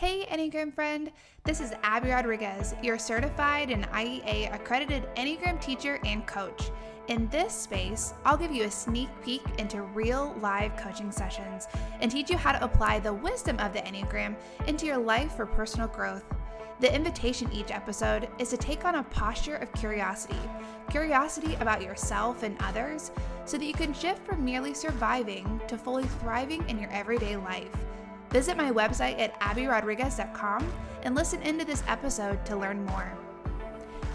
Hey Enneagram friend, this is Abby Rodriguez, your certified and IEA accredited Enneagram teacher and coach. In this space, I'll give you a sneak peek into real live coaching sessions and teach you how to apply the wisdom of the Enneagram into your life for personal growth. The invitation each episode is to take on a posture of curiosity about yourself and others, so that you can shift from merely surviving to fully thriving in your everyday life. Visit my website at abbyrodriguez.com and listen into this episode to learn more.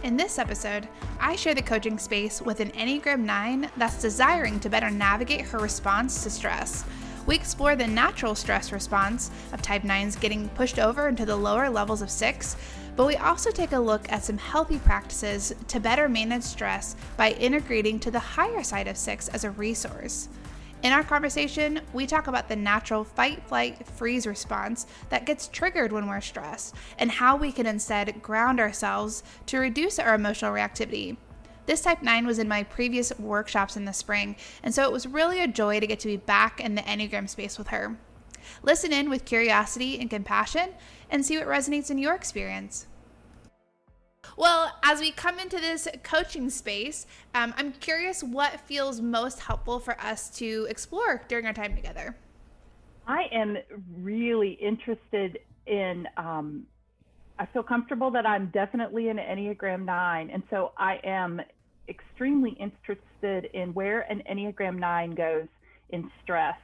In this episode, I share the coaching space with an Enneagram 9 that's desiring to better navigate her response to stress. We explore the natural stress response of Type 9s getting pushed over into the lower levels of 6, but we also take a look at some healthy practices to better manage stress by integrating to the higher side of 6 as a resource. In our conversation, we talk about the natural fight, flight, freeze response that gets triggered when we're stressed, and how we can instead ground ourselves to reduce our emotional reactivity. This Type 9 was in my previous workshops in the spring, and so it was really a joy to get to be back in the Enneagram space with her. Listen in with curiosity and compassion and see what resonates in your experience. Well, as we come into this coaching space, I'm curious what feels most helpful for us to explore during our time together. I am really interested in, I feel comfortable that I'm definitely an Enneagram 9. And so I am extremely interested in where an Enneagram 9 goes in stress,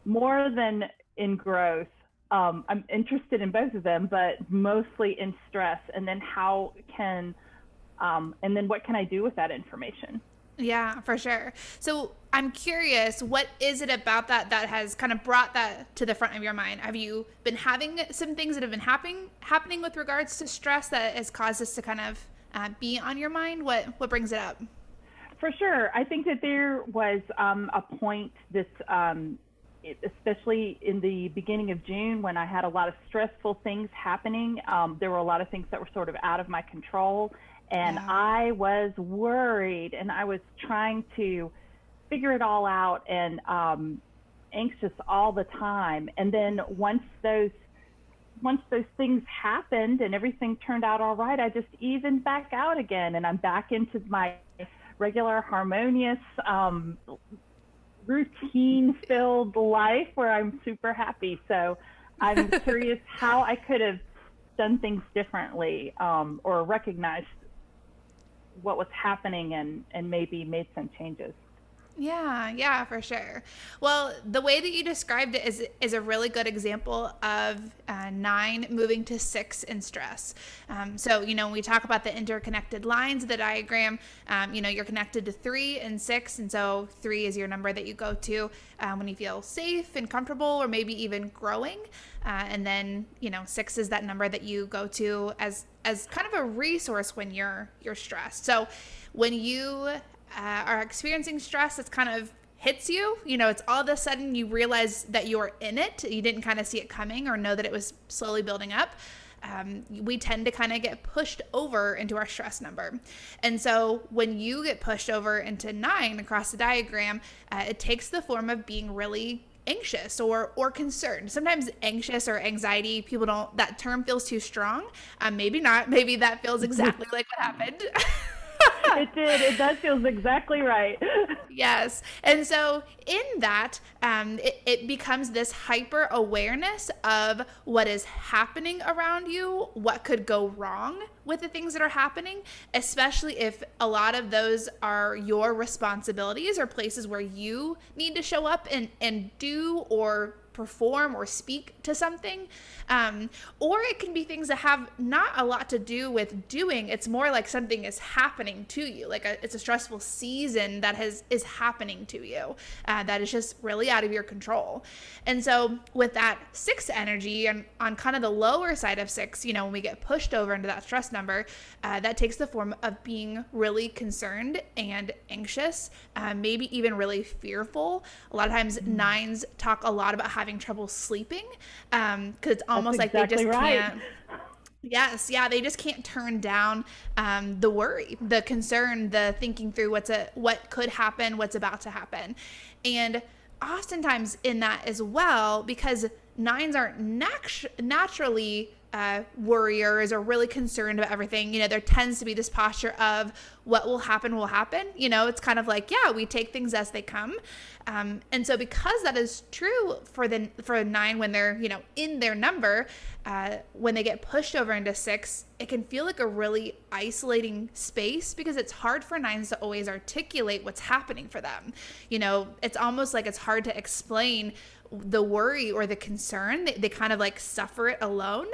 more than in growth. I'm interested in both of them, but mostly in stress. And then what can I do with that information? Yeah, for sure. So I'm curious, what is it about that has kind of brought that to the front of your mind? Have you been having some things that have been happening with regards to stress that has caused this to kind of be on your mind? What brings it up? For sure. I think that there was a point especially in the beginning of June, when I had a lot of stressful things happening. There were a lot of things that were sort of out of my control, and Yeah. I was worried, and I was trying to figure it all out, and anxious all the time. And then once those things happened and everything turned out all right, I just evened back out again, and I'm back into my regular harmonious routine-filled life where I'm super happy. So I'm curious how I could have done things differently, or recognized what was happening and maybe made some changes. Yeah, for sure. Well, the way that you described it is a really good example of 9 moving to 6 in stress. So, when we talk about the interconnected lines of the diagram, you're connected to 3 and 6. And so 3 is your number that you go to when you feel safe and comfortable, or maybe even growing. And then, 6 is that number that you go to as kind of a resource when you're stressed. So when you are experiencing stress, it's kind of hits you, it's all of a sudden you realize that you're in it. You didn't kind of see it coming or know that it was slowly building up. We tend to kind of get pushed over into our stress number. And so when you get pushed over into 9 across the diagram, it takes the form of being really anxious or concerned. Sometimes anxious or anxiety, that term feels too strong. Maybe not. Maybe that feels exactly like what happened. It did. It does feel exactly right. Yes. And so in that, it becomes this hyper awareness of what is happening around you, what could go wrong with the things that are happening, especially if a lot of those are your responsibilities or places where you need to show up and do or perform or speak to something. Or it can be things that have not a lot to do with doing. It's more like something is happening to you. Like it's a stressful season that is happening to you that is just really out of your control. And so with that 6 energy and on kind of the lower side of 6, when we get pushed over into that stress number, that takes the form of being really concerned and anxious, maybe even really fearful. A lot of times 9s talk a lot about having trouble sleeping, because it's almost like they just can't. Yes, yeah, they just can't turn down the worry, the concern, the thinking through what could happen, what's about to happen. And oftentimes in that as well, because nines aren't naturally worriers or really concerned about everything. There tends to be this posture of what will happen will happen. It's kind of like, yeah, we take things as they come. And so because that is true for a nine when they're, in their number, when they get pushed over into six, it can feel like a really isolating space because it's hard for nines to always articulate what's happening for them. It's almost like it's hard to explain the worry or the concern. They kind of like suffer it alone.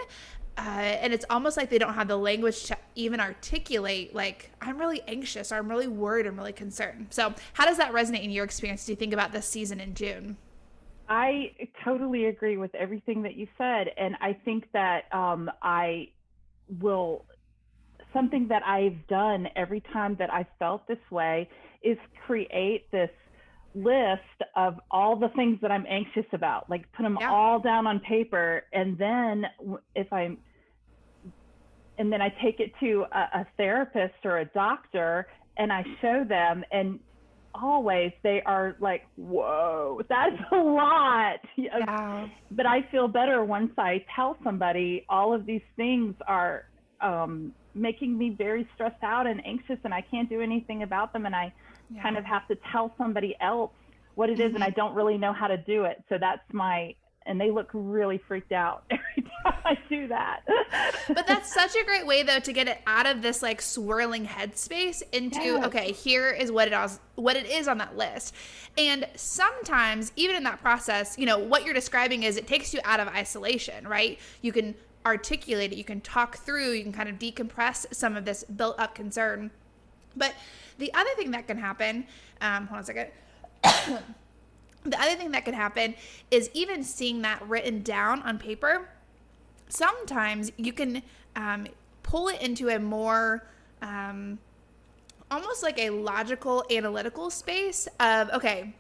And it's almost like they don't have the language to even articulate, like, I'm really anxious, or I'm really worried, I'm really concerned. So how does that resonate in your experience? Do you think about this season in June? I totally agree with everything that you said. And I think that something that I've done every time that I felt this way is create this list of all the things that I'm anxious about, like put them all down on paper. And then then I take it to a therapist or a doctor and I show them, and always they are like, whoa, that's a lot. Yeah. But I feel better once I tell somebody all of these things are making me very stressed out and anxious, and I can't do anything about them. And I kind of have to tell somebody else what it is, and I don't really know how to do it. So and they look really freaked out every time I do that. But that's such a great way, though, to get it out of this like swirling headspace into, okay, here is what it is on that list. And sometimes, even in that process, what you're describing is it takes you out of isolation, right? You can articulate it, you can talk through, you can kind of decompress some of this built up concern. But the other thing that can happen, hold on a second. The other thing that can happen is even seeing that written down on paper. Sometimes you can pull it into a more almost like a logical, analytical space of, okay,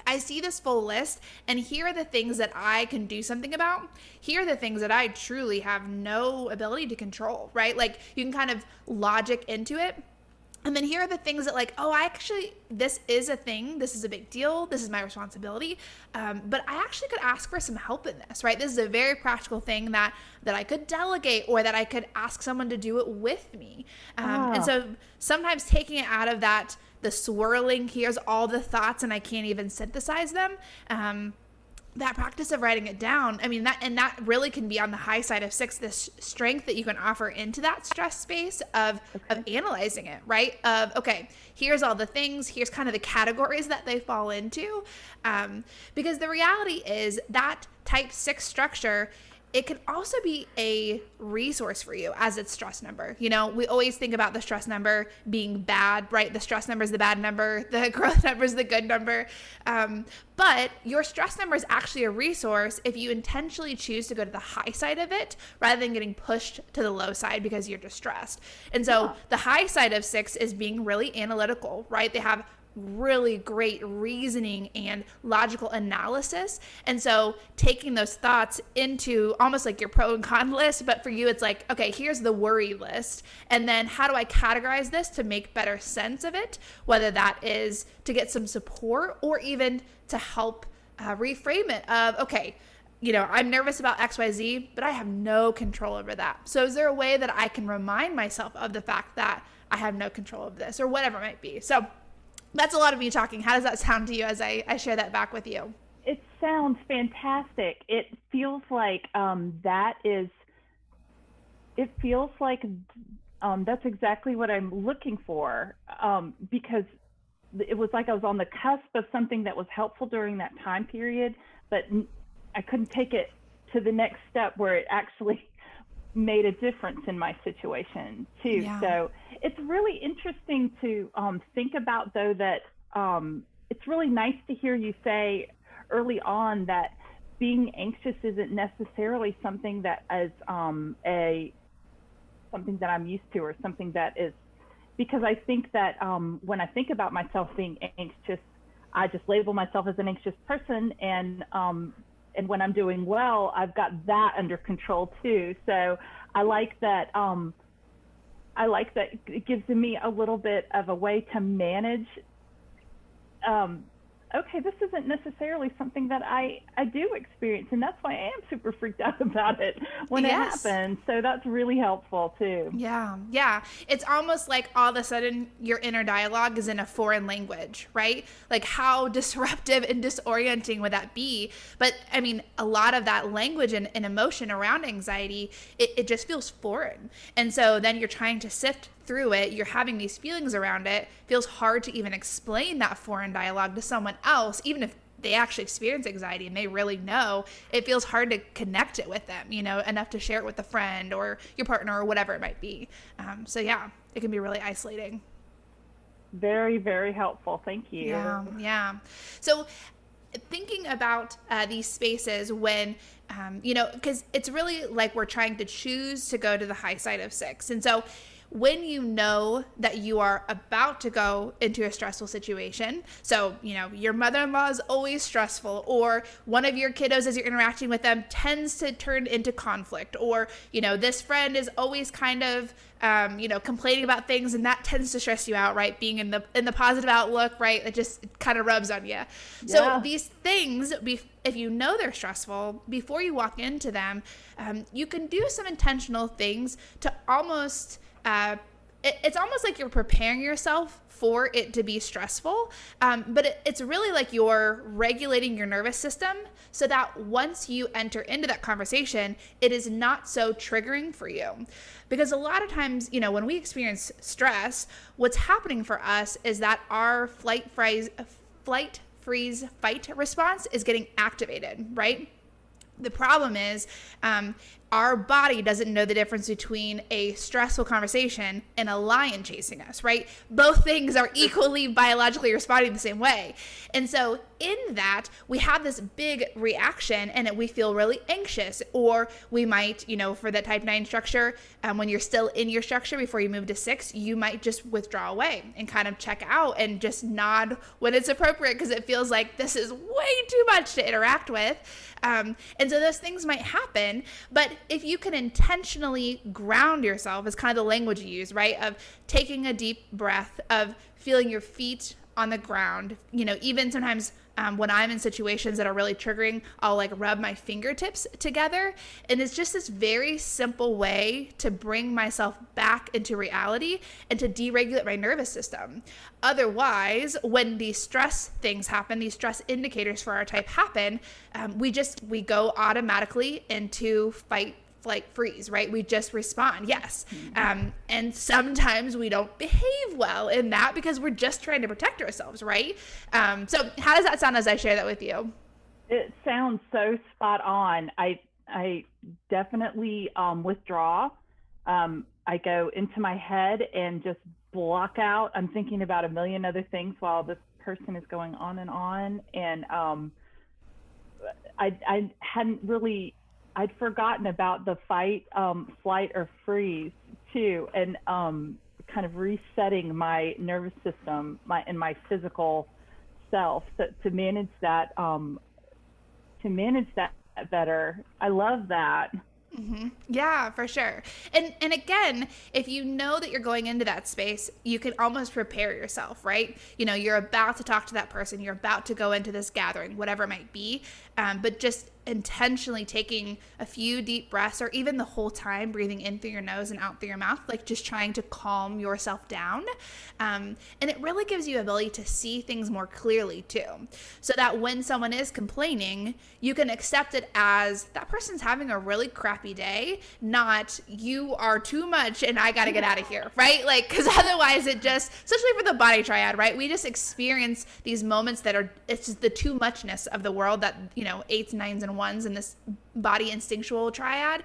I see this full list, and here are the things that I can do something about. Here are the things that I truly have no ability to control, right? Like you can kind of logic into it. And then here are the things that like, this is a thing. This is a big deal. This is my responsibility. But I actually could ask for some help in this, right? This is a very practical thing that I could delegate, or that I could ask someone to do it with me. And so sometimes taking it out of the swirling, here's all the thoughts and I can't even synthesize them. That practice of writing it down, that really can be on the high side of six, this strength that you can offer into that stress space of analyzing it, right? Of, okay, here's all the things, here's kind of the categories that they fall into. Because the reality is that type 6 structure, it can also be a resource for you as its stress number. We always think about the stress number being bad, right? The stress number is the bad number. The growth number is the good number. But your stress number is actually a resource if you intentionally choose to go to the high side of it rather than getting pushed to the low side because you're distressed. And so the high side of 6 is being really analytical, right? They have really great reasoning and logical analysis. And so taking those thoughts into almost like your pro and con list, but for you, it's like, okay, here's the worry list. And then how do I categorize this to make better sense of it? Whether that is to get some support or even to help reframe it of, okay, I'm nervous about XYZ, but I have no control over that. So is there a way that I can remind myself of the fact that I have no control of this, or whatever it might be? So that's a lot of me talking. How does that sound to you as I share that back with you? It sounds fantastic. It feels like that's exactly what I'm looking for, because it was like I was on the cusp of something that was helpful during that time period, but I couldn't take it to the next step where it actually made a difference in my situation too. Yeah. So it's really interesting to think about, though, that it's really nice to hear you say early on that being anxious isn't necessarily something that is something that I'm used to, or something that is, because I think that when I think about myself being anxious, I just label myself as an anxious person, and when I'm doing well, I've got that under control too. So I like that. It gives me a little bit of a way to manage okay, this isn't necessarily something that I do experience. And that's why I am super freaked out about it when it happens. So that's really helpful too. Yeah. Yeah. It's almost like all of a sudden your inner dialogue is in a foreign language, right? Like how disruptive and disorienting would that be? But I mean, a lot of that language and emotion around anxiety, it just feels foreign. And so then you're trying to sift through it, you're having these feelings around it, feels hard to even explain that foreign dialogue to someone else, even if they actually experience anxiety and they really know. It feels hard to connect it with them, enough to share it with a friend or your partner or whatever it might be. So yeah, it can be really isolating. Very, very helpful. Thank you. Yeah. So thinking about these spaces when, because it's really like we're trying to choose to go to the high side of 6. And so when you know that you are about to go into a stressful situation, so, your mother-in-law is always stressful, or one of your kiddos as you're interacting with them tends to turn into conflict, or, this friend is always kind of, complaining about things, and that tends to stress you out, right? Being in the positive outlook, right? It just kind of rubs on you. Yeah. So these things, if you know they're stressful, before you walk into them, you can do some intentional things to almost it's almost like you're preparing yourself for it to be stressful, but it's really like you're regulating your nervous system so that once you enter into that conversation, it is not so triggering for you. Because a lot of times, when we experience stress, what's happening for us is that our flight, freeze, fight response is getting activated, right? The problem is our body doesn't know the difference between a stressful conversation and a lion chasing us, right? Both things are equally biologically responding the same way. And so in that, we have this big reaction and we feel really anxious, or we might, for that type 9 structure, when you're still in your structure before you move to 6, you might just withdraw away and kind of check out and just nod when it's appropriate because it feels like this is way too much to interact with. And so those things might happen, but if you can intentionally ground yourself is kind of the language you use, right? Of taking a deep breath, of feeling your feet on the ground, even sometimes when I'm in situations that are really triggering, I'll like rub my fingertips together. And it's just this very simple way to bring myself back into reality and to deregulate my nervous system. Otherwise, when these stress things happen, these stress indicators for our type happen, we go automatically into fight, flight, freeze, right? We just respond, yes. And sometimes we don't behave well in that because we're just trying to protect ourselves, right? So how does that sound as I share that with you? It sounds so spot on. I definitely withdraw. I go into my head and just block out. I'm thinking about a million other things while this person is going on. And I hadn't really, I'd forgotten about the fight, flight, or freeze too, and kind of resetting my nervous system, my physical self, to manage that better. I love that. Mm-hmm. Yeah, for sure. And again, if you know that you're going into that space, you can almost prepare yourself, right? You're about to talk to that person, you're about to go into this gathering, whatever it might be, but just intentionally taking a few deep breaths, or even the whole time breathing in through your nose and out through your mouth, like just trying to calm yourself down. And it really gives you ability to see things more clearly too, so that when someone is complaining, you can accept it as that person's having a really crappy day, not you are too much and I got to get out of here, right? Like, because otherwise it just, especially for the body triad, right? We just experience these moments it's just the too muchness of the world that, 8s, 9s, and 1s in this body instinctual triad.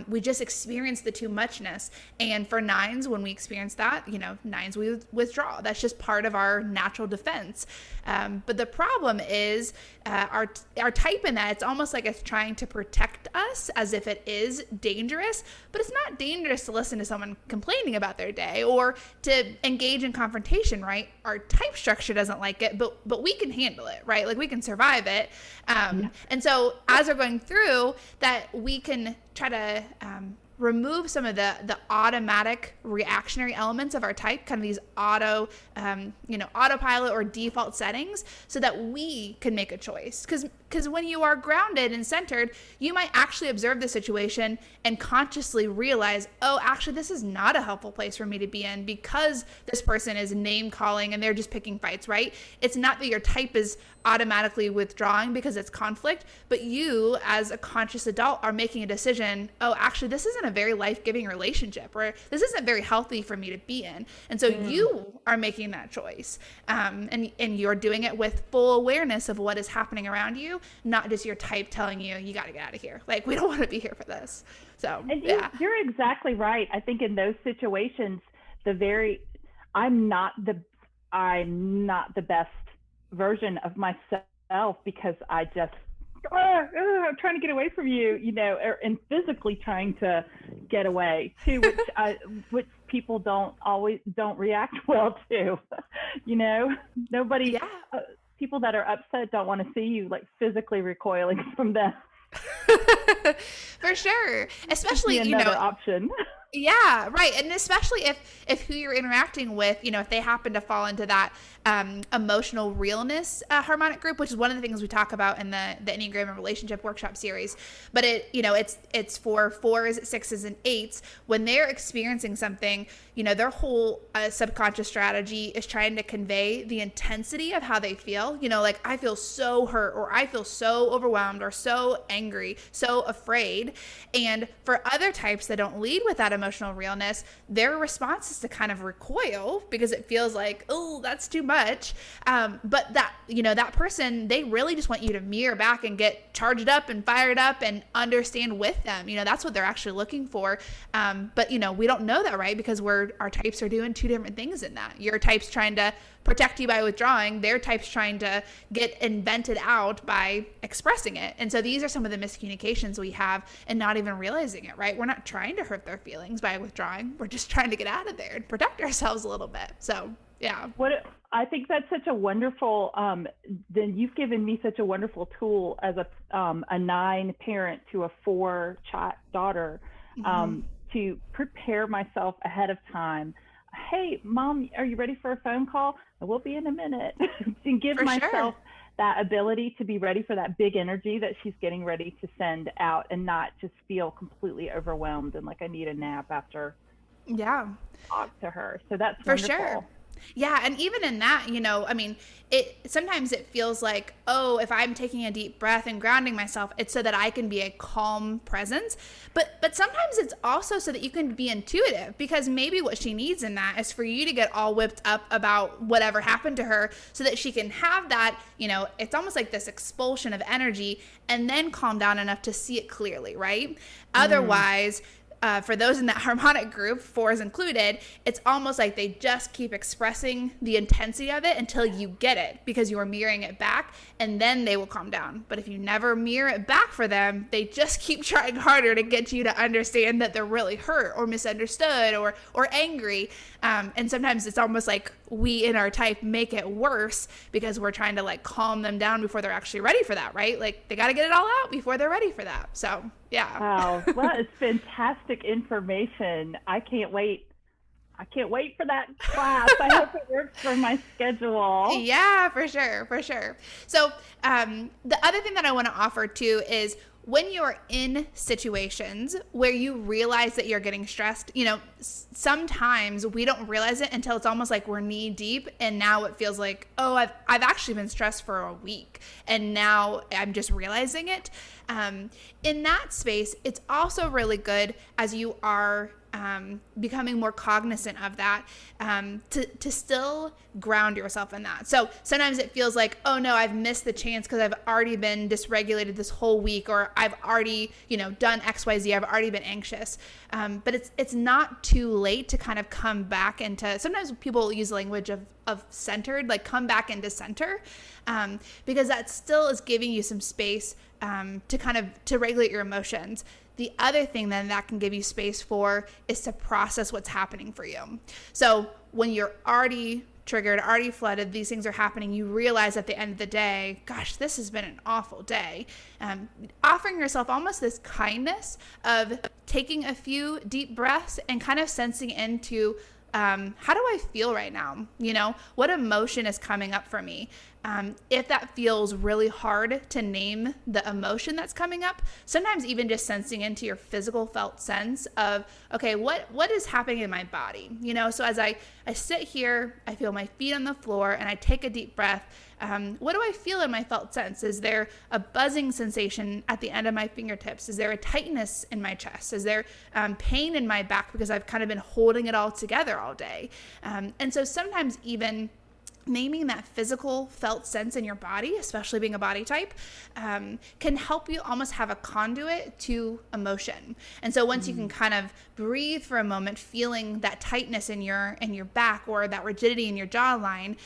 We just experience the too muchness. And for 9s, when we experience that, 9s, we withdraw. That's just part of our natural defense. But the problem is our type in that, it's almost like it's trying to protect us as if it is dangerous, but it's not dangerous to listen to someone complaining about their day or to engage in confrontation, right? Our type structure doesn't like it, but we can handle it, right? Like we can survive it. And so as we're going through that, we can try to remove some of the automatic reactionary elements of our type, kind of these autopilot or default settings, so that we can make a choice. Because when you are grounded and centered, you might actually observe the situation and consciously realize, oh, actually, this is not a helpful place for me to be in because this person is name calling and they're just picking fights, right? It's not that your type is automatically withdrawing because it's conflict, but you as a conscious adult are making a decision, oh, actually, this isn't a very life-giving relationship, or this isn't very healthy for me to be in. And so you are making that choice. And you're doing it with full awareness of what is happening around you, not just your type telling you, you got to get out of here. Like, we don't want to be here for this. So, and yeah. You're exactly right. I think in those situations, I'm not the best version of myself because I just, I'm trying to get away from you, and physically trying to get away too, which people don't react well to, nobody, people that are upset don't want to see you like physically recoiling from them. For sure. Especially, another option. Yeah, right. And especially if who you're interacting with, if they happen to fall into that emotional realness harmonic group, which is one of the things we talk about in the Enneagram and Relationship Workshop series. But it's for 4s, 6s, and 8s. When they're experiencing something, their whole subconscious strategy is trying to convey the intensity of how they feel. Like, I feel so hurt, or I feel so overwhelmed, or so angry, so afraid. And for other types that don't lead with that emotional realness, their response is to kind of recoil because it feels like, oh, that's too much. But that person, they really just want you to mirror back and get charged up and fired up and understand with them. That's what they're actually looking for. But we don't know that, right? Because our types are doing two different things in that. Your type's trying to protect you by withdrawing. Their type's trying to get invented out by expressing it. And so these are some of the miscommunications we have and not even realizing it, right? We're not trying to hurt their feelings by withdrawing. We're just trying to get out of there and protect ourselves a little bit. So, yeah. I think that's such a wonderful, then you've given me such a wonderful tool as a 9 parent to a 4 daughter, to prepare myself ahead of time. Hey, Mom, are you ready for a phone call? I will be in a minute. And give myself that ability to be ready for that big energy that she's getting ready to send out, and not just feel completely overwhelmed and like I need a nap after talk to her. So that's wonderful. For sure. Yeah. And even in that, sometimes it feels like, oh, if I'm taking a deep breath and grounding myself, it's so that I can be a calm presence. But sometimes it's also so that you can be intuitive, because maybe what she needs in that is for you to get all whipped up about whatever happened to her so that she can have that, it's almost like this expulsion of energy and then calm down enough to see it clearly, right? Otherwise, for those in that harmonic group, 4s included, it's almost like they just keep expressing the intensity of it until you get it, because you are mirroring it back, and then they will calm down. But if you never mirror it back for them, they just keep trying harder to get you to understand that they're really hurt or misunderstood or angry. And sometimes it's almost like we in our type make it worse because we're trying to like calm them down before they're actually ready for that, right? Like, they got to get it all out before they're ready for that. So, yeah. Wow. Well, it's fantastic information. I can't wait for that class. I hope it works for my schedule. Yeah, for sure. So the other thing that I want to offer too is, when you're in situations where you realize that you're getting stressed, sometimes we don't realize it until it's almost like we're knee deep, and now it feels like, oh, I've actually been stressed for a week, and now I'm just realizing it. In that space, it's also really good, as you are becoming more cognizant of that, to still ground yourself in that. So sometimes it feels like, oh no, I've missed the chance because I've already been dysregulated this whole week, or I've already, done XYZ, I've already been anxious. But it's not too late to kind of come back into, sometimes people use the language of centered, like come back into center, because that still is giving you some space to regulate your emotions. The other thing then that can give you space for is to process what's happening for you. So when you're already triggered, already flooded, these things are happening, you realize at the end of the day, gosh, this has been an awful day. Offering yourself almost this kindness of taking a few deep breaths and kind of sensing into, how do I feel right now? What emotion is coming up for me? If that feels really hard to name the emotion that's coming up, sometimes even just sensing into your physical felt sense of, okay, what is happening in my body? So as I sit here, I feel my feet on the floor and I take a deep breath. What do I feel in my felt sense? Is there a buzzing sensation at the end of my fingertips? Is there a tightness in my chest? Is there pain in my back because I've kind of been holding it all together all day? And so sometimes even naming that physical felt sense in your body, especially being a body type, can help you almost have a conduit to emotion. And so once you can kind of breathe for a moment, feeling that tightness in your back or that rigidity in your jawline,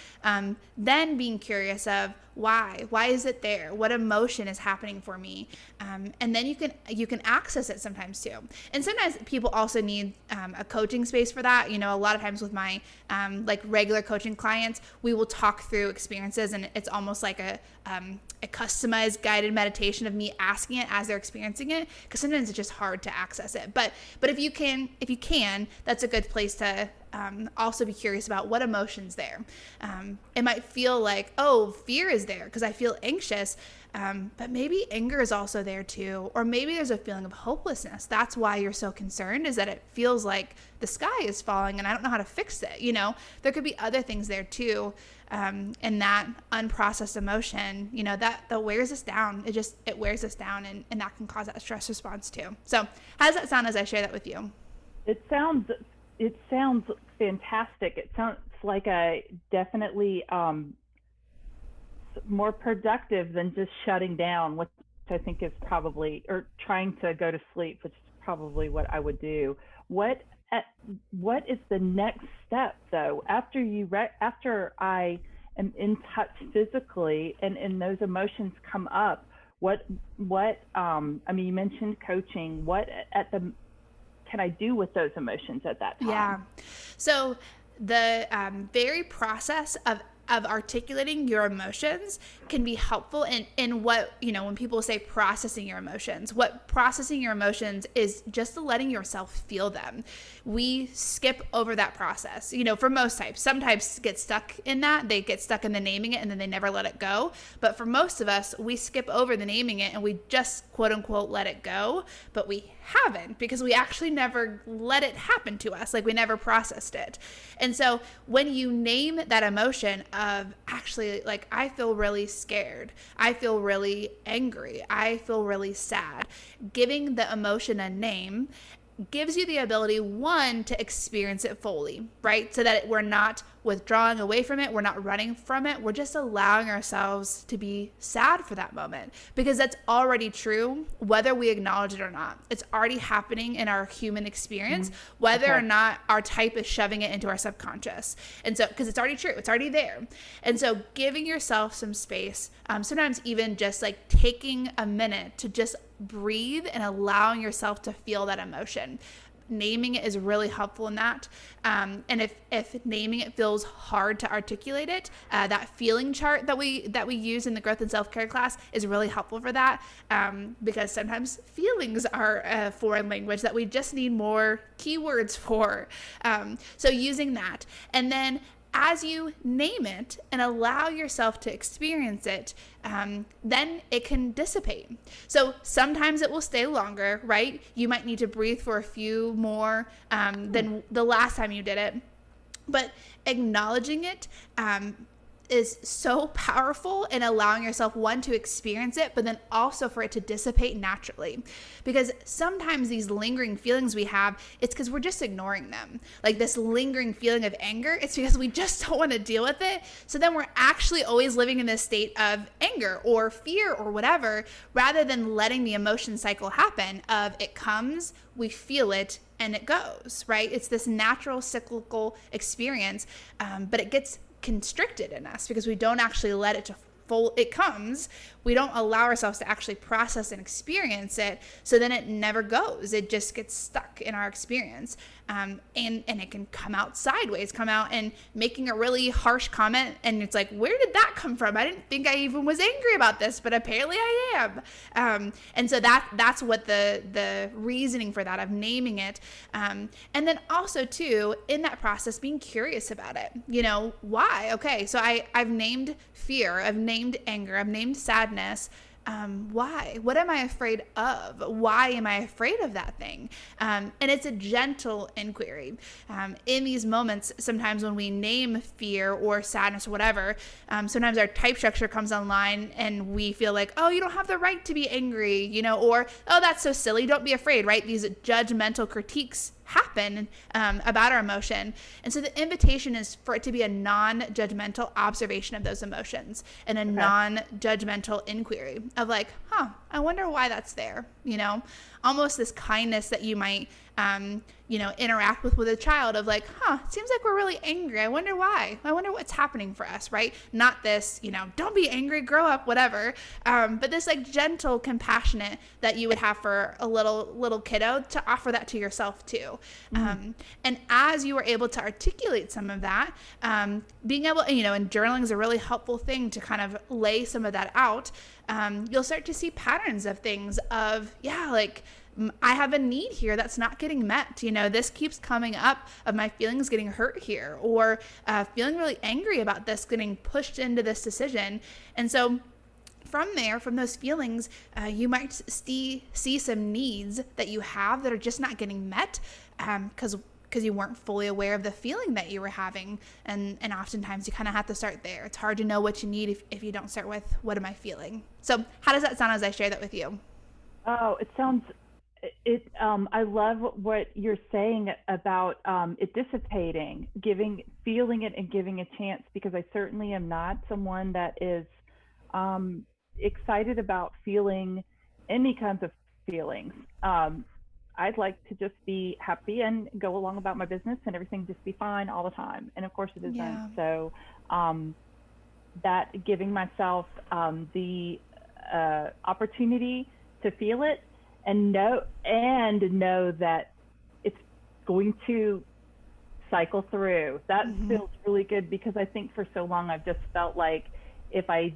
then being curious of why is it there? What emotion is happening for me? And then you can access it sometimes too. And sometimes people also need a coaching space for that. A lot of times with my like regular coaching clients, we will talk through experiences, and it's almost like a customized guided meditation of me asking it as they're experiencing it, because sometimes it's just hard to access it. But if you can, that's a good place to also be curious about what emotion's there. It might feel like, oh, fear is there because I feel anxious, but maybe anger is also there too, or maybe there's a feeling of hopelessness. That's why you're so concerned, is that it feels like the sky is falling and I don't know how to fix it. There could be other things there too, and that unprocessed emotion, that wears us down. It wears us down, and that can cause that stress response too. So how does that sound as I share that with you? It sounds fantastic. It sounds like a definitely more productive than just shutting down, which I think is probably, or trying to go to sleep, which is probably what I would do. What is the next step though? After I am in touch physically and those emotions come up, what you mentioned coaching. What can I do with those emotions at that time? Yeah. So the very process of articulating your emotions can be helpful in what, when people say processing your emotions, what processing your emotions is just letting yourself feel them. We skip over that process, for most types. Some types get stuck in that. They get stuck in the naming it and then they never let it go. But for most of us, we skip over the naming it and we just quote unquote let it go, but we haven't, because we actually never let it happen to us. Like, we never processed it. And so when you name that emotion of, actually, like, I feel really scared, I feel really angry, I feel really sad, giving the emotion a name gives you the ability, one, to experience it fully, right? So that we're not withdrawing away from it, we're not running from it, we're just allowing ourselves to be sad for that moment, because that's already true, whether we acknowledge it or not. It's already happening in our human experience, whether or not our type is shoving it into our subconscious. And so, because it's already true, it's already there. And so giving yourself some space, sometimes even just like taking a minute to just breathe and allowing yourself to feel that emotion. Naming it is really helpful in that. And if naming it feels hard to articulate it, that feeling chart that we use in the growth and self-care class is really helpful for that, because sometimes feelings are a foreign language that we just need more keywords for. So using that, and then as you name it and allow yourself to experience it, then it can dissipate. So sometimes it will stay longer, right? You might need to breathe for a few more than the last time you did it. But acknowledging it is so powerful in allowing yourself, one, to experience it, but then also for it to dissipate naturally. Because sometimes these lingering feelings we have, it's because we're just ignoring them. Like this lingering feeling of anger, it's because we just don't want to deal with it. So then we're actually always living in this state of anger or fear or whatever, rather than letting the emotion cycle happen of it comes, we feel it, and it goes, right? It's this natural cyclical experience, but it gets constricted in us because we don't actually let it to full. It comes, we don't allow ourselves to actually process and experience it. So then it never goes. It just gets stuck in our experience. And it can come out sideways, come out and making a really harsh comment. And it's like, where did that come from? I didn't think I even was angry about this, but apparently I am. And so that's what the reasoning for that, of naming it. And then also too, in that process, being curious about it. Why? Okay, so I've named fear, I've named anger, I've named sadness. Why? What am I afraid of? Why am I afraid of that thing? And it's a gentle inquiry. In these moments, sometimes when we name fear or sadness or whatever, sometimes our type structure comes online and we feel like, oh, you don't have the right to be angry, or, oh, that's so silly, don't be afraid, right? These judgmental critiques happen about our emotion. And so the invitation is for it to be a non-judgmental observation of those emotions and a non-judgmental inquiry of like, I wonder why that's there, almost this kindness that you might interact with a child of like, it seems like we're really angry. I wonder why. I wonder what's happening for us, right? Not this, don't be angry, grow up, whatever. But this like gentle, compassionate that you would have for a little kiddo, to offer that to yourself too. And as you are able to articulate some of that, being able, and journaling is a really helpful thing to kind of lay some of that out. You'll start to see patterns of things of, like, I have a need here that's not getting met. This keeps coming up of my feelings getting hurt here, or feeling really angry about this, getting pushed into this decision. And so from those feelings, you might see some needs that you have that are just not getting met because you weren't fully aware of the feeling that you were having. And oftentimes you kind of have to start there. It's hard to know what you need if you don't start with, what am I feeling? So how does that sound as I share that with you? Oh, it sounds... I love what you're saying about it dissipating, feeling it and giving a chance, because I certainly am not someone that is excited about feeling any kinds of feelings. I'd like to just be happy and go along about my business and everything just be fine all the time. And of course it isn't. Yeah. So that giving myself the opportunity to feel it, and know that it's going to cycle through. That feels really good, because I think for so long I've just felt like if I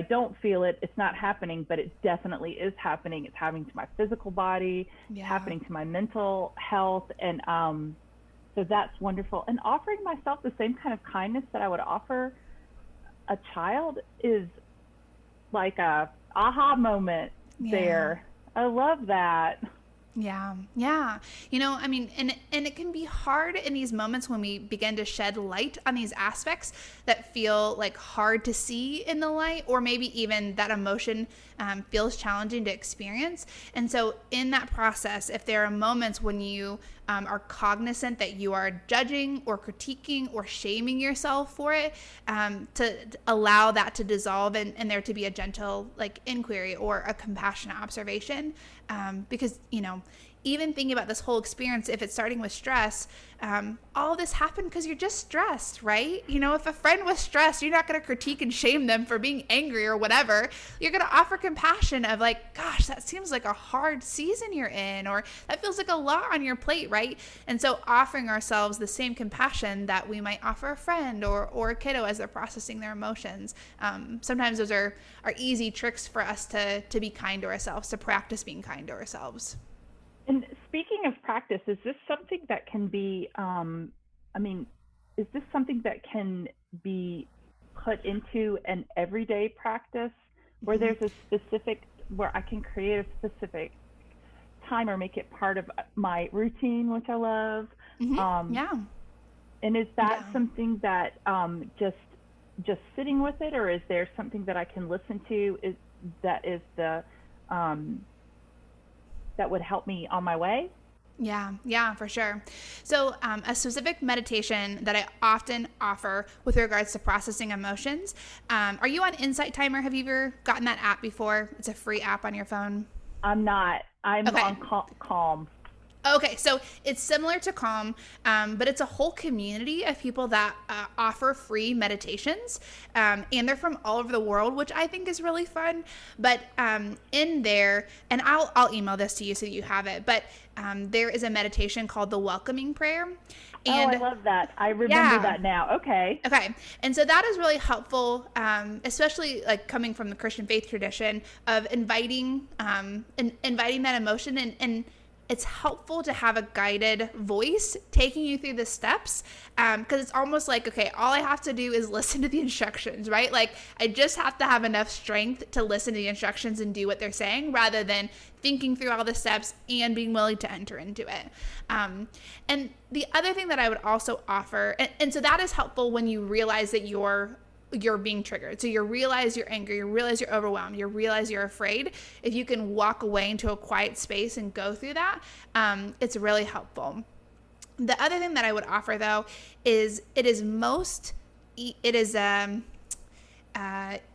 don't feel it, it's not happening, but it definitely is happening. It's happening to my physical body, happening to my mental health, and so that's wonderful. And offering myself the same kind of kindness that I would offer a child is like a aha moment there. I love that. Yeah. And it can be hard in these moments when we begin to shed light on these aspects that feel like hard to see in the light, or maybe even that emotion feels challenging to experience. And so in that process, if there are moments when you are cognizant that you are judging or critiquing or shaming yourself for it, to allow that to dissolve and there to be a gentle like inquiry or a compassionate observation, because even thinking about this whole experience, if it's starting with stress, all of this happened because you're just stressed, right? If a friend was stressed, you're not going to critique and shame them for being angry or whatever. You're going to offer compassion of like, gosh, that seems like a hard season you're in, or that feels like a lot on your plate, right? And so offering ourselves the same compassion that we might offer a friend or a kiddo as they're processing their emotions. Sometimes those are easy tricks for us to be kind to ourselves, to practice being kind to ourselves. And speaking of practice, is this something that can be, is this something that can be put into an everyday practice where there's a specific, where I can create a specific time or make it part of my routine, which I love? And is that something that just sitting with it, or is there something that I can listen to that would help me on my way? Yeah, for sure. So a specific meditation that I often offer with regards to processing emotions. Are you on Insight Timer? Have you ever gotten that app before? It's a free app on your phone. I'm not. I'm on Calm. Okay, so it's similar to Calm, but it's a whole community of people that offer free meditations, and they're from all over the world, which I think is really fun. But in there, and I'll email this to you so that you have it. But there is a meditation called the Welcoming Prayer, Oh, and I love that. I remember yeah. that now. Okay. Okay. And so that is really helpful, especially like coming from the Christian faith tradition of inviting that emotion, and it's helpful to have a guided voice taking you through the steps, because it's almost like, okay, all I have to do is listen to the instructions, right? Like I just have to have enough strength to listen to the instructions and do what they're saying, rather than thinking through all the steps and being willing to enter into it. And the other thing that I would also offer, and so that is helpful when you realize that you're being triggered. So you realize you're angry, you realize you're overwhelmed, you realize you're afraid. If you can walk away into a quiet space and go through that, it's really helpful. The other thing that I would offer, though, is it is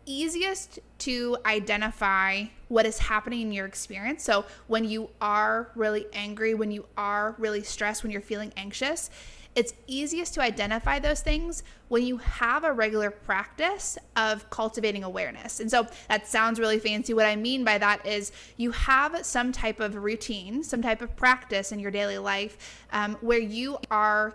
easiest to identify what is happening in your experience. So when you are really angry, when you are really stressed, when you're feeling anxious, it's easiest to identify those things when you have a regular practice of cultivating awareness. And so that sounds really fancy. What I mean by that is you have some type of routine, some type of practice in your daily life, where you are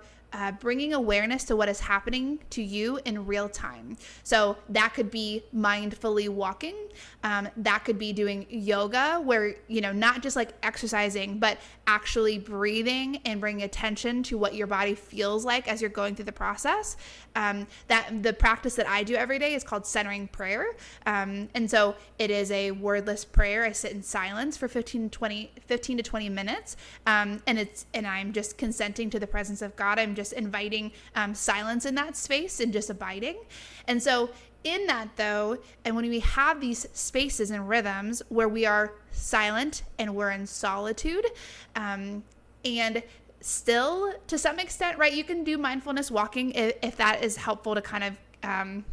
bringing awareness to what is happening to you in real time. So that could be mindfully walking. That could be doing yoga, where, not just like exercising, but actually breathing and bringing attention to what your body feels like as you're going through the process. That the practice that I do every day is called centering prayer. And so it is a wordless prayer. I sit in silence for 15 to 20 minutes. And I'm just consenting to the presence of God. I'm just inviting silence in that space and just abiding. And so in that, though, and when we have these spaces and rhythms where we are silent and we're in solitude, and still to some extent, right, you can do mindfulness walking if that is helpful to kind of,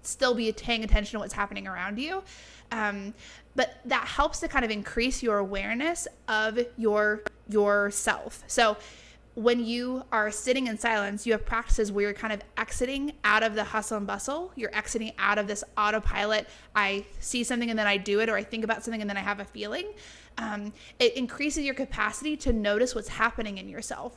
still be paying attention to what's happening around you. But that helps to kind of increase your awareness of yourself. So when you are sitting in silence, you have practices where you're kind of exiting out of the hustle and bustle. You're exiting out of this autopilot. I see something and then I do it, or I think about something and then I have a feeling. It increases your capacity to notice what's happening in yourself,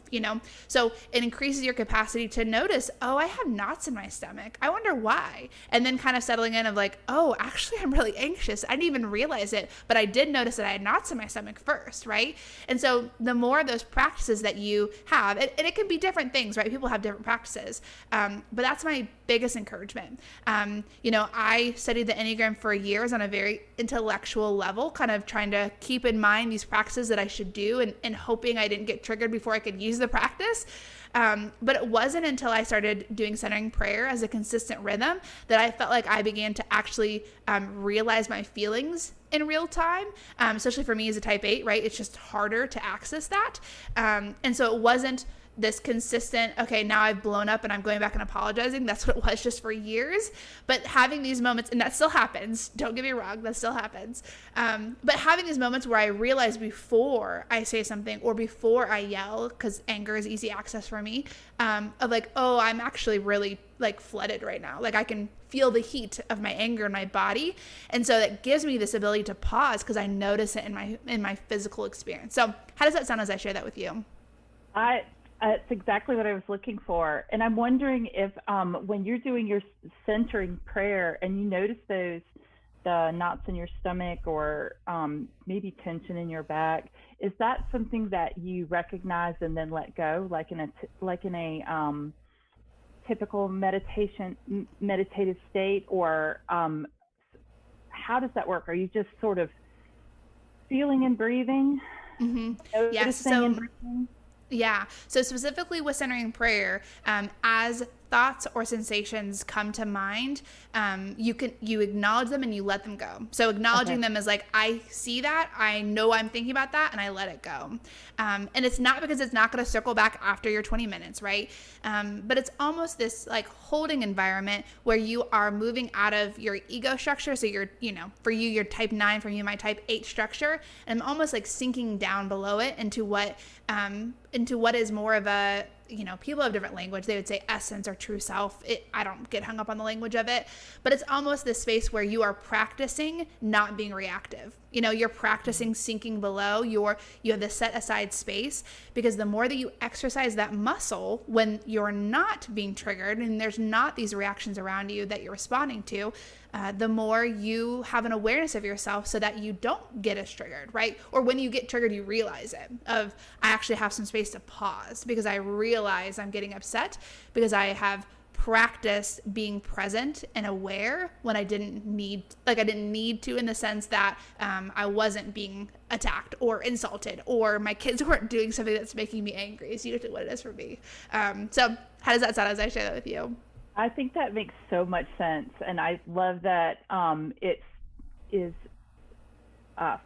So it increases your capacity to notice, oh, I have knots in my stomach. I wonder why. And then kind of settling in of like, oh, actually, I'm really anxious. I didn't even realize it, but I did notice that I had knots in my stomach first, right? And so the more of those practices that you have, and it can be different things, right? People have different practices. But that's my biggest encouragement. I studied the Enneagram for years on a very intellectual level, kind of trying to keep in mind these practices that I should do, and hoping I didn't get triggered before I could use the practice. But it wasn't until I started doing centering prayer as a consistent rhythm that I felt like I began to actually realize my feelings in real time, especially for me as a type 8, right? It's just harder to access that. And so it wasn't this consistent, okay, now I've blown up and I'm going back and apologizing. That's what it was just for years. But having these moments, and that still happens, don't get me wrong, that still happens. But having these moments where I realize before I say something or before I yell, because anger is easy access for me, of like, oh, I'm actually really like flooded right now. Like I can feel the heat of my anger in my body. And so that gives me this ability to pause because I notice it in my physical experience. So how does that sound as I share that with you? It's exactly what I was looking for. And I'm wondering if when you're doing your centering prayer and you notice the knots in your stomach or maybe tension in your back, is that something that you recognize and then let go, like in a typical meditative state, or how does that work? Are you just sort of feeling and breathing? Mm-hmm. Yes. And breathing? Yeah. So specifically with centering prayer, as thoughts or sensations come to mind, you acknowledge them and you let them go. So acknowledging them is like, I see that, I know I'm thinking about that, and I let it go. And it's not because it's not going to circle back after your 20 minutes, right? But it's almost this like holding environment where you are moving out of your ego structure. So you're, for you, your type 9, for you, my type 8 structure. And I'm almost like sinking down below it into what is more of a, people have different language. They would say essence or true self. I don't get hung up on the language of it, but it's almost this space where you are practicing not being reactive. You're practicing sinking below. You have this set aside space, because the more that you exercise that muscle when you're not being triggered and there's not these reactions around you that you're responding to, the more you have an awareness of yourself so that you don't get as triggered, right? Or when you get triggered, you realize it, I actually have some space to pause because I realize I'm getting upset because I have practiced being present and aware when I didn't need to, in the sense that I wasn't being attacked or insulted, or my kids weren't doing something that's making me angry. It's usually what it is for me. So how does that sound as I share that with you? I think that makes so much sense, and I love that it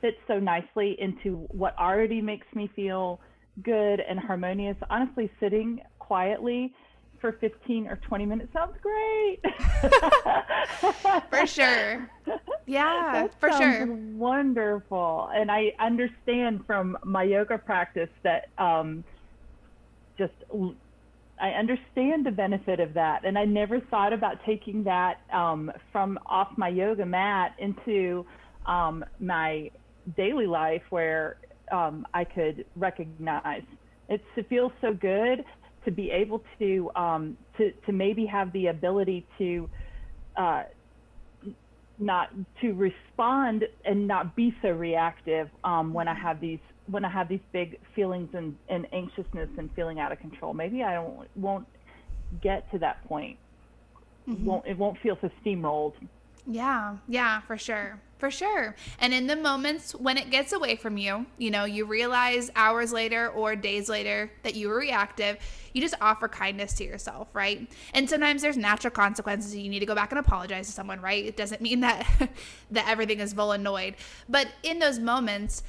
fits so nicely into what already makes me feel good and harmonious. Honestly, sitting quietly for 15 or 20 minutes sounds great. For sure. Yeah, that for sounds sure. Wonderful. And I understand from my yoga practice that I understand the benefit of that. And I never thought about taking that from off my yoga mat into my daily life, where I could recognize. It feels so good to be able to maybe have the ability to not to respond and not be so reactive when I have these big feelings and anxiousness and feeling out of control. Maybe I won't get to that point. Mm-hmm. It won't feel so steamrolled. Yeah, for sure. For sure. And in the moments when it gets away from you, you realize hours later or days later that you were reactive, you just offer kindness to yourself, right? And sometimes there's natural consequences. You need to go back and apologize to someone, right? It doesn't mean that that everything is Volanoid. But in those moments,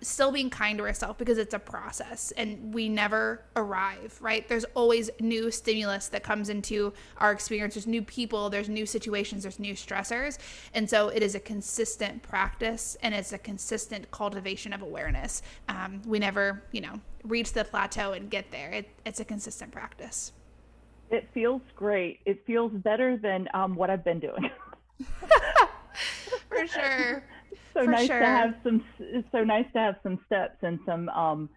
still being kind to ourselves, because it's a process and we never arrive, right? There's always new stimulus that comes into our experience. There's new people, there's new situations, there's new stressors. And so it is a consistent practice, and it's a consistent cultivation of awareness. We never, reach the plateau and get there. It's a consistent practice. It feels great. It feels better than what I've been doing. For sure. So nice to have some steps and some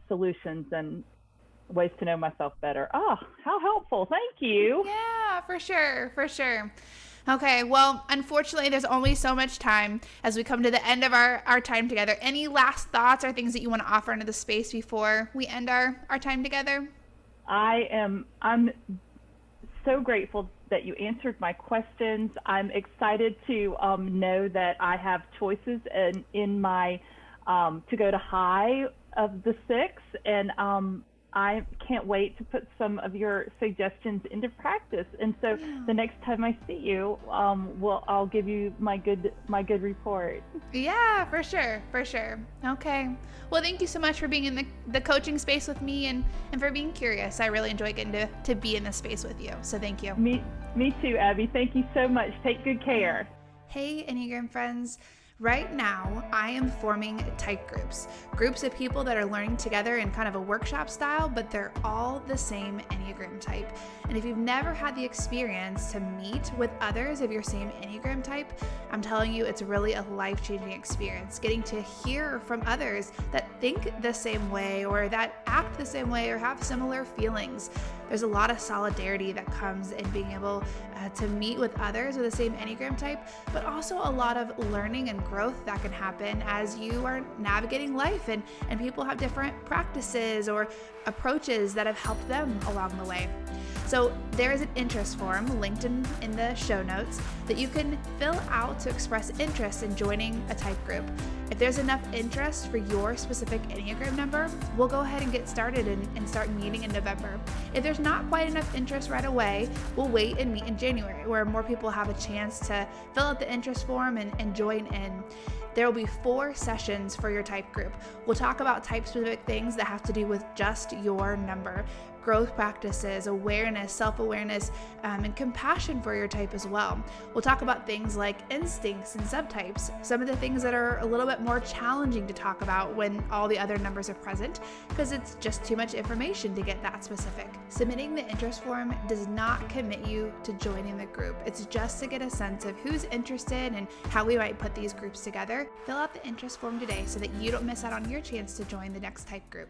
solutions and ways to know myself better. Oh, how helpful. Thank you. Yeah, for sure. Okay, well, unfortunately, there's only so much time as we come to the end of our time together. Any last thoughts or things that you want to offer into the space before we end our time together? I'm so grateful that you answered my questions. I'm excited to know that I have choices in my to go to high of the 6, and I can't wait to put some of your suggestions into practice. And so the next time I see you, I'll give you my good report. Yeah, for sure. Okay. Well, thank you so much for being in the coaching space with me and for being curious. I really enjoy getting to be in this space with you. So thank you. Me too, Abby. Thank you so much. Take good care. Hey, Enneagram friends. Right now, I am forming type groups of people that are learning together in kind of a workshop style, but they're all the same Enneagram type. And if you've never had the experience to meet with others of your same Enneagram type, I'm telling you, it's really a life-changing experience. Getting to hear from others that think the same way or that act the same way or have similar feelings. There's a lot of solidarity that comes in being able to meet with others with the same Enneagram type, but also a lot of learning and growth that can happen as you are navigating life and people have different practices or approaches that have helped them along the way. So there is an interest form linked in the show notes that you can fill out to express interest in joining a type group. If there's enough interest for your specific specific Enneagram number, we'll go ahead and get started and start meeting in November. If there's not quite enough interest right away, we'll wait and meet in January, where more people have a chance to fill out the interest form and join in. There will be 4 sessions for your type group. We'll talk about type-specific things that have to do with just your number, growth practices, awareness, self-awareness, and compassion for your type as well. We'll talk about things like instincts and subtypes, some of the things that are a little bit more challenging to talk about when all the other numbers are present, because it's just too much information to get that specific. Submitting the interest form does not commit you to joining the group. It's just to get a sense of who's interested and how we might put these groups together. Fill out the interest form today so that you don't miss out on your chance to join the next type group.